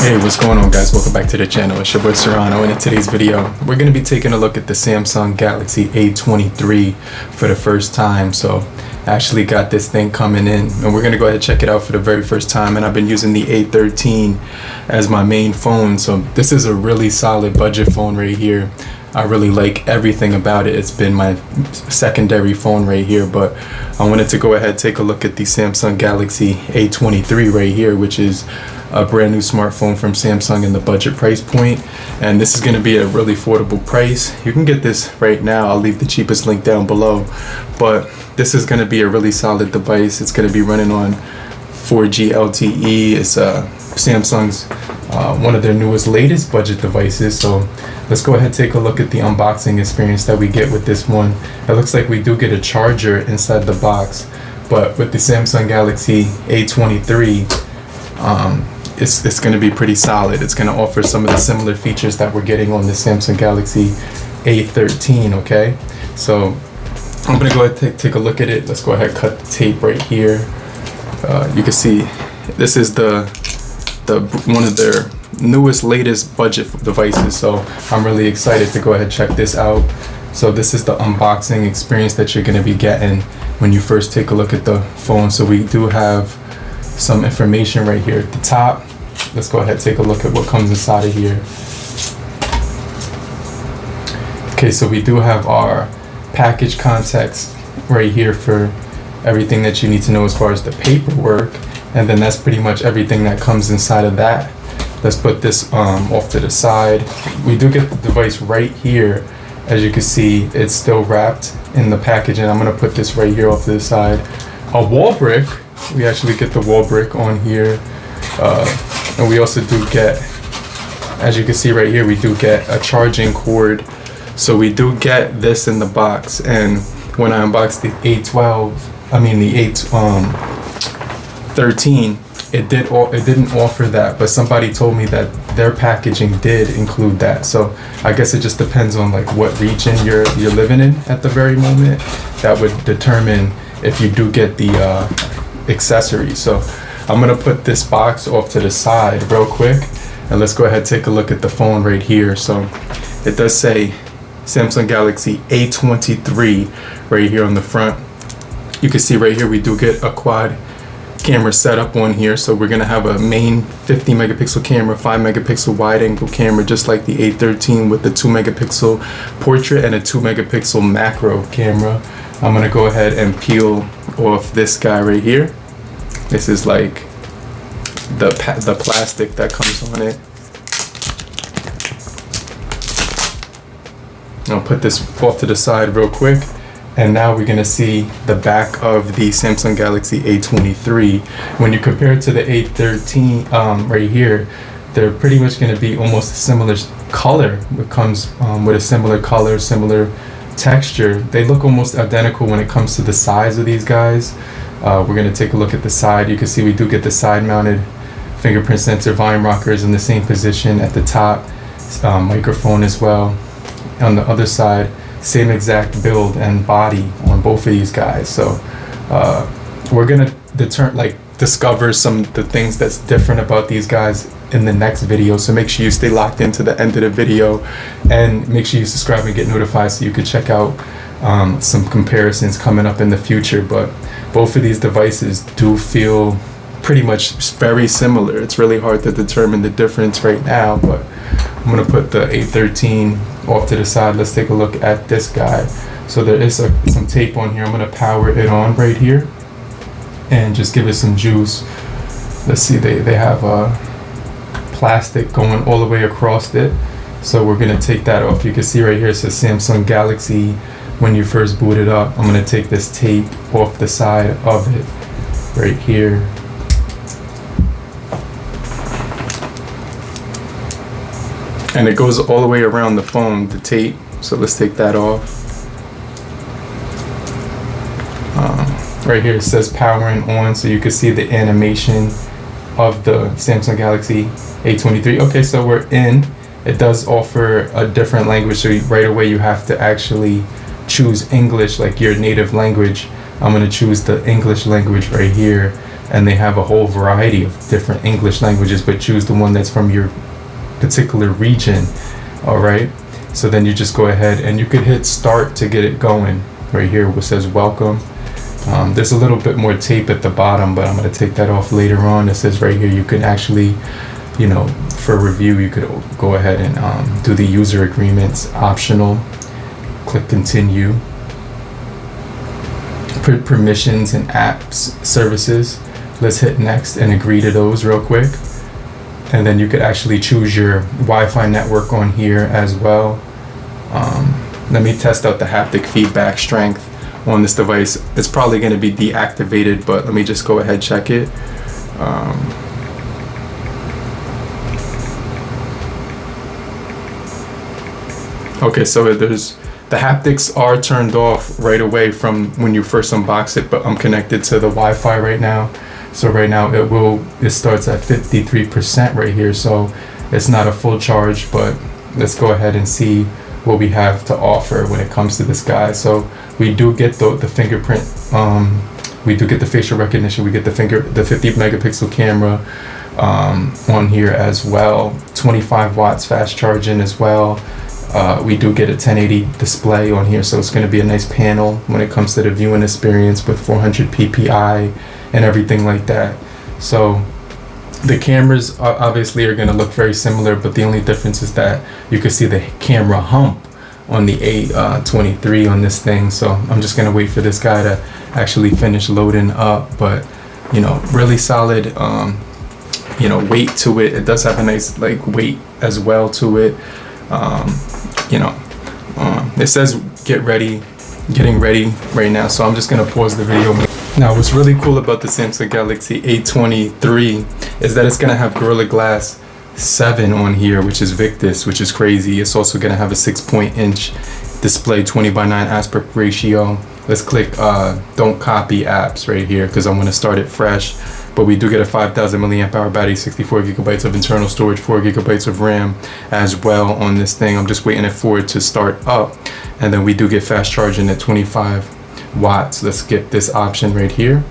Hey, what's going on, guys? Welcome back to the channel. It's your boy Cyrano, and in today's video we're going to be taking a look at the Samsung Galaxy A23 for the first time. So I actually got this thing coming in and we're going to go ahead and check it out for the very first time, and I've been using the A13 as my main phone. So this is a really solid budget phone right here. I really like everything about it. It's been my secondary phone right here, but I wanted to go ahead and take a look at the Samsung Galaxy A23 right here, which is a brand new smartphone from Samsung in the budget price point. And this is going to be a really affordable price. You can get this right now. I'll leave the cheapest link down below, but this is going to be a really solid device. It's going to be running on 4G LTE. It's Samsung's one of their latest budget devices. So let's go ahead and take a look at the unboxing experience that we get with this one. It looks like we do get a charger inside the box, but with the Samsung Galaxy A23, it's going to be pretty solid. It's going to offer some of the similar features that we're getting on the Samsung Galaxy A13. Okay, so I'm going to go ahead and take a look at it. Let's go ahead and cut the tape right here. You can see this is the one of their latest budget devices, so I'm really excited to go ahead and check this out. So this is the unboxing experience that you're going to be getting when you first take a look at the phone. So we do have some information right here at the top. Let's go ahead and take a look at what comes inside of here. Okay, so we do have our package context right here for everything that you need to know as far as the paperwork, and then that's pretty much everything that comes inside of that. Let's put this off to the side. We do get the device right here. As you can see, it's still wrapped in the package, and I'm going to put this right here off to the side. A wall brick. We actually get the wall brick on here, and we also do get, as you can see right here, we do get a charging cord. So we do get this in the box, and when I unboxed the the A13, it didn't offer that, but somebody told me that their packaging did include that. So I guess it just depends on like what region you're living in at the very moment. That would determine if you do get the accessories. So I'm gonna put this box off to the side real quick, and let's go ahead and take a look at the phone right here. So it does say Samsung Galaxy A23 right here on the front. You can see right here we do get a quad camera setup on here. So we're gonna have a main 50 megapixel camera, 5 megapixel wide angle camera, just like the A13, with the 2 megapixel portrait and a 2 megapixel macro camera. I'm gonna go ahead and peel off this guy right here. This is like the plastic that comes on it. I'll put this off to the side real quick, and now we're gonna see the back of the Samsung Galaxy A23. When you compare it to the A13 right here, they're pretty much gonna be almost a similar color. It comes with a similar color, similar texture. They look almost identical when it comes to the size of these guys. We're going to take a look at the side. You can see we do get the side mounted fingerprint sensor, volume rockers in the same position at the top, microphone as well. On the other side, same exact build and body on both of these guys. So we're going to discover some of the things that's different about these guys in the next video. So make sure you stay locked into the end of the video, and make sure you subscribe and get notified so you can check out some comparisons coming up in the future. But both of these devices do feel pretty much very similar. It's really hard to determine the difference right now, but I'm going to put the A13 off to the side. Let's take a look at this guy. So there is some tape on here. I'm going to power it on right here and just give it some juice. Let's see, they have a plastic going all the way across it, so we're going to take that off. You can see right here it says Samsung Galaxy when you first boot it up. I'm going to take this tape off the side of it right here. And it goes all the way around the phone, the tape. So let's take that off. Right here it says powering on, so you can see the animation of the Samsung Galaxy A23. Okay, so we're in. It does offer a different language, so right away you have to actually choose English, like your native language. I'm going to choose the English language right here. and they have a whole variety of different English languages, but choose the one that's from your particular region. All right, so then you just go ahead and you could hit start to get it going right here, which says welcome. There's a little bit more tape at the bottom, but I'm going to take that off later on. It says right here you can actually, you know, for review, you could go ahead and do the user agreements, optional, click continue, permissions and apps services. Let's hit next and agree to those real quick. And then you could actually choose your Wi-Fi network on here as well. Let me test out the haptic feedback strength on this device. It's probably going to be deactivated, but let me just go ahead check it. Okay, so there's the haptics are turned off right away from when you first unbox it, but I'm connected to the Wi-Fi right now. So right now it starts at 53% right here, so it's not a full charge, but let's go ahead and see what we have to offer when it comes to this guy. So we do get the fingerprint, we do get the facial recognition, we get the 50 megapixel camera on here as well, 25 watts fast charging as well. We do get a 1080 display on here, so it's going to be a nice panel when it comes to the viewing experience with 400 ppi and everything like that. So the cameras obviously are going to look very similar, but the only difference is that you can see the camera hump on the A23 on this thing. So I'm just going to wait for this guy to actually finish loading up, but you know, really solid you know, weight to it. It does have a nice like weight as well to it. You know, it says getting ready right now, so I'm just gonna pause the video. Now, what's really cool about the Samsung Galaxy A23 is that it's gonna have Gorilla Glass 7 on here, which is Victus, which is crazy. It's also gonna have a 6-inch display, 20:9 aspect ratio. Let's click don't copy apps right here because I'm gonna start it fresh. But we do get a 5,000 milliamp hour battery, 64 gigabytes of internal storage, 4 gigabytes of RAM as well on this thing. I'm just waiting for it to start up. And then we do get fast charging at 25 watts. Let's skip this option right here.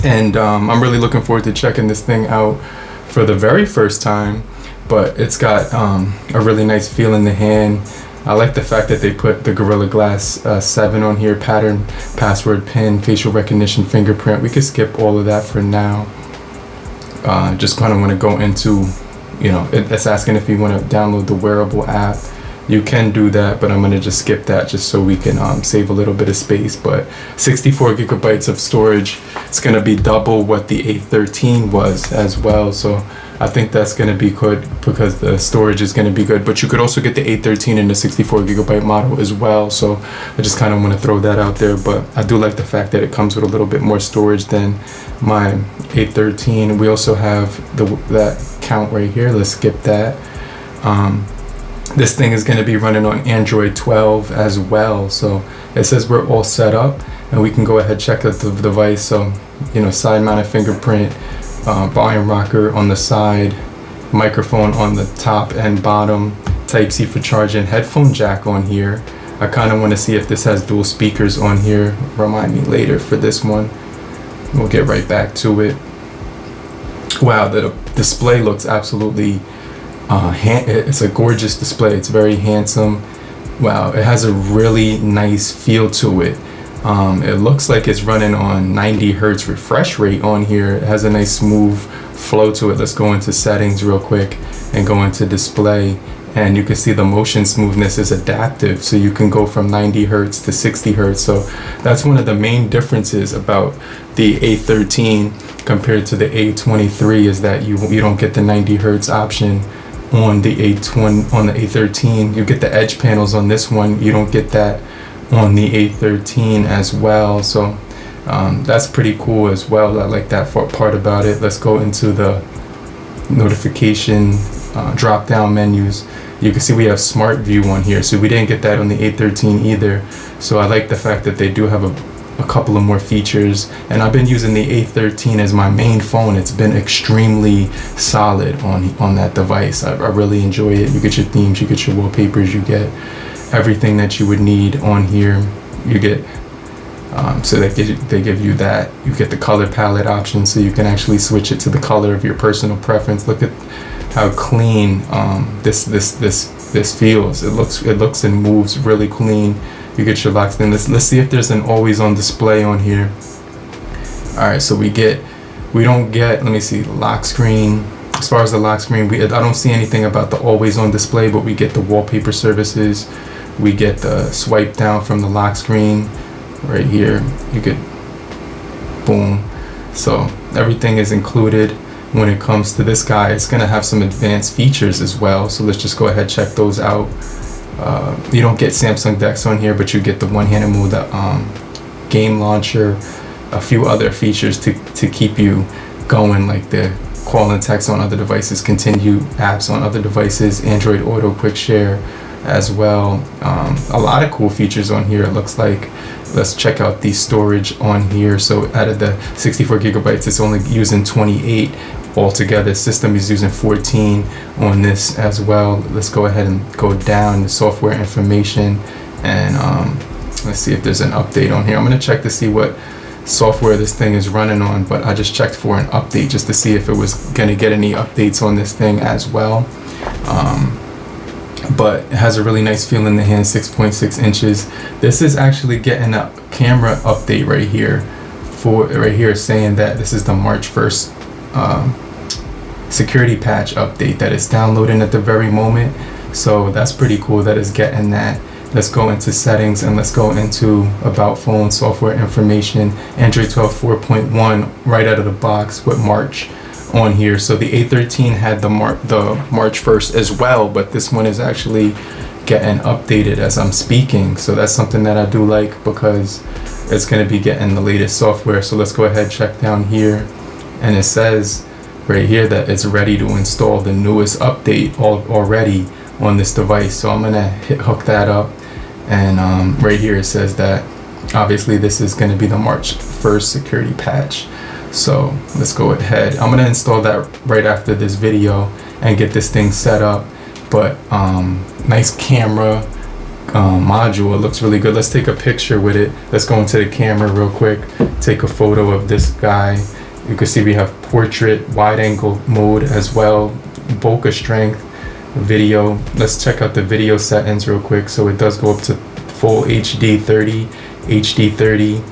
And I'm really looking forward to checking this thing out for the very first time. But it's got a really nice feel in the hand. I like the fact that they put the Gorilla Glass 7 on here, pattern, password, PIN, facial recognition, fingerprint. We could skip all of that for now. Just kind of want to go into, you know, it's asking if you want to download the wearable app. You can do that, but I'm going to just skip that just so we can save a little bit of space. But 64 gigabytes of storage, it's going to be double what the A13 was as well. So I think that's going to be good because the storage is going to be good. But you could also get the A13 in the 64 gigabyte model as well. So I just kind of want to throw that out there. But I do like the fact that it comes with a little bit more storage than my A13. We also have that count right here. Let's skip that. This thing is going to be running on Android 12 as well. So it says we're all set up and we can go ahead and check out the device. So, you know, side mounted fingerprint, volume rocker on the side, microphone on the top and bottom, Type-C for charging, headphone jack on here. I kind of want to see if this has dual speakers on here. Remind me later for this one. We'll get right back to it. Wow, the display looks absolutely it's a gorgeous display. It's very handsome. Wow, it has a really nice feel to it. It looks like it's running on 90 hertz refresh rate on here. It has a nice smooth flow to it. Let's go into settings real quick and go into display, and you can see the motion smoothness is adaptive, so you can go from 90 hertz to 60 hertz. So that's one of the main differences about the A13 compared to the A23 is that you don't get the 90 hertz option on the A13. You get the edge panels on this one. You don't get that on the A13 as well. So that's pretty cool as well. I like that part about it. Let's go into the notification drop down menus. You can see we have Smart View on here, so we didn't get that on the A13 either. So I like the fact that they do have a couple of more features, and I've been using the A13 as my main phone. It's been extremely solid on that device. I really enjoy it. You get your themes, you get your wallpapers, you get everything that you would need on here. You get So they give you that. You get the color palette option, so you can actually switch it to the color of your personal preference. Look at how clean this feels. It looks and moves really clean. You get your locks in. Let's see if there's an always on display on here. All right, so we don't get, let me see, lock screen. As far as the lock screen, I don't see anything about the always on display, but we get the wallpaper services. We get the swipe down from the lock screen right here. You could, boom. So everything is included when it comes to this guy. It's gonna have some advanced features as well. So let's just go ahead, check those out. You don't get Samsung DeX on here, but you get the one-handed mode, the game launcher, a few other features to keep you going, like the call and text on other devices, continue apps on other devices, Android Auto Quick Share as well. A lot of cool features on here, it looks like. Let's check out the storage on here. So out of the 64 gigabytes, it's only using 28 altogether. System is using 14 on this as well. Let's go ahead and go down the software information, and let's see if there's an update on here. I'm going to check to see what software this thing is running on, but I just checked for an update just to see if it was going to get any updates on this thing as well. But it has a really nice feel in the hand, 6.6 inches. This is actually getting a camera update right here, saying that this is the March 1st security patch update that is downloading at the very moment. So that's pretty cool that it's getting that. Let's go into settings and let's go into about phone, software information, Android 12 4.1 right out of the box with March on here. So the A13 had the March 1st as well, but this one is actually getting updated as I'm speaking. So that's something that I do like, because it's going to be getting the latest software. So let's go ahead, check down here, and it says right here that it's ready to install the newest update already on this device. So I'm gonna hook that up, and right here it says that obviously this is going to be the March 1st security patch. So let's go ahead. I'm gonna install that right after this video and get this thing set up. But nice camera module. It looks really good. Let's take a picture with it. Let's go into the camera real quick, take a photo of this guy. You can see we have portrait, wide angle mode as well, bokeh strength, video. Let's check out the video settings real quick. So it does go up to full HD 30, HD 30.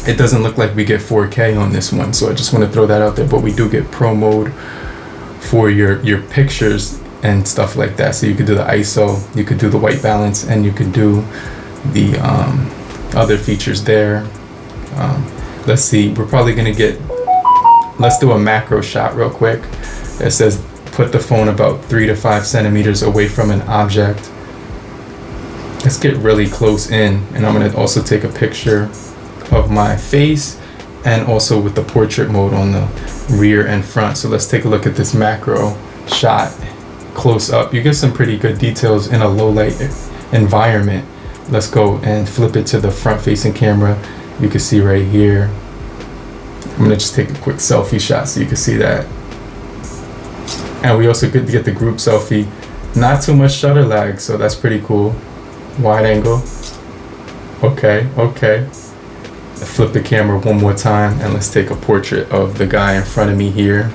It doesn't look like we get 4K on this one, so I just want to throw that out there, but we do get pro mode for your pictures and stuff like that. So you could do the ISO, you could do the white balance, and you could do the other features there. Let's see, we're probably gonna get, let's do a macro shot real quick. It says put the phone about 3 to 5 centimeters away from an object. Let's get really close in, and I'm gonna also take a picture of my face, and also with the portrait mode on the rear and front. So let's take a look at this macro shot close up. You get some pretty good details in a low light environment. Let's go and flip it to the front facing camera. You can see right here. I'm gonna just take a quick selfie shot so you can see that. And we also get to get the group selfie. Not too much shutter lag, so that's pretty cool. Wide angle. Okay. Flip the camera one more time, and let's take a portrait of the guy in front of me here.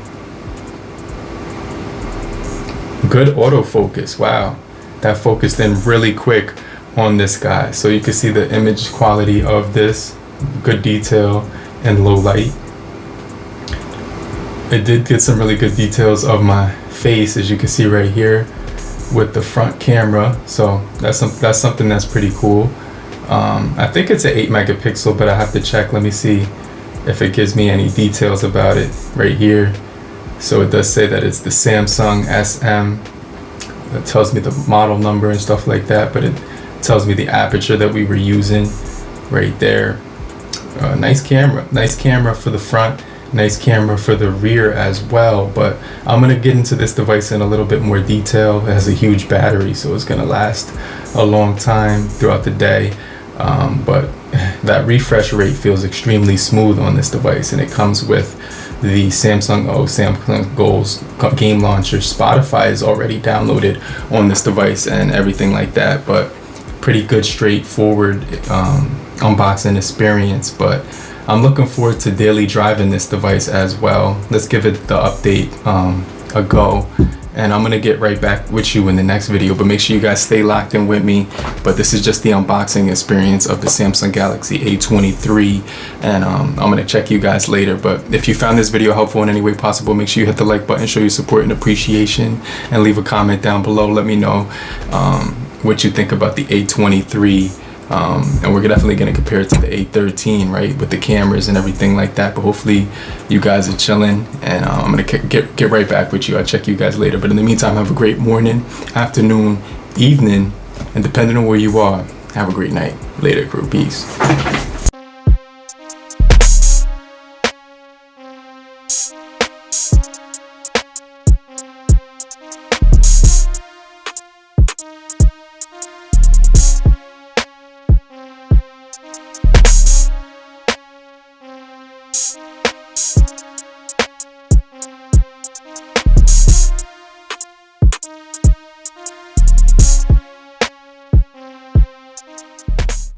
Good autofocus. Wow, that focused in really quick on this guy. So you can see the image quality of this. Good detail and low light. It did get some really good details of my face, as you can see right here with the front camera. So that's something that's pretty cool. I think it's an 8 megapixel, but I have to check. Let me see if it gives me any details about it right here. So it does say that it's the Samsung SM. It tells me the model number and stuff like that, but it tells me the aperture that we were using right there. Nice camera for the front, nice camera for the rear as well. But I'm gonna get into this device in a little bit more detail. It has a huge battery, so it's gonna last a long time throughout the day. But that refresh rate feels extremely smooth on this device, and it comes with the Samsung Goals game launcher. Spotify is already downloaded on this device and everything like that, but pretty good straightforward unboxing experience, but I'm looking forward to daily driving this device as well. Let's give it the update a go, and I'm gonna get right back with you in the next video, but make sure you guys stay locked in with me. But this is just the unboxing experience of the Samsung Galaxy A23, and I'm gonna check you guys later. But if you found this video helpful in any way possible, make sure you hit the like button, show your support and appreciation, and leave a comment down below. Let me know what you think about the A23. And we're definitely going to compare it to the A13, right, with the cameras and everything like that. But hopefully you guys are chilling, and I'm going to get right back with you. I'll check you guys later. But in the meantime, have a great morning, afternoon, evening, and depending on where you are, have a great night. Later, crew. Peace.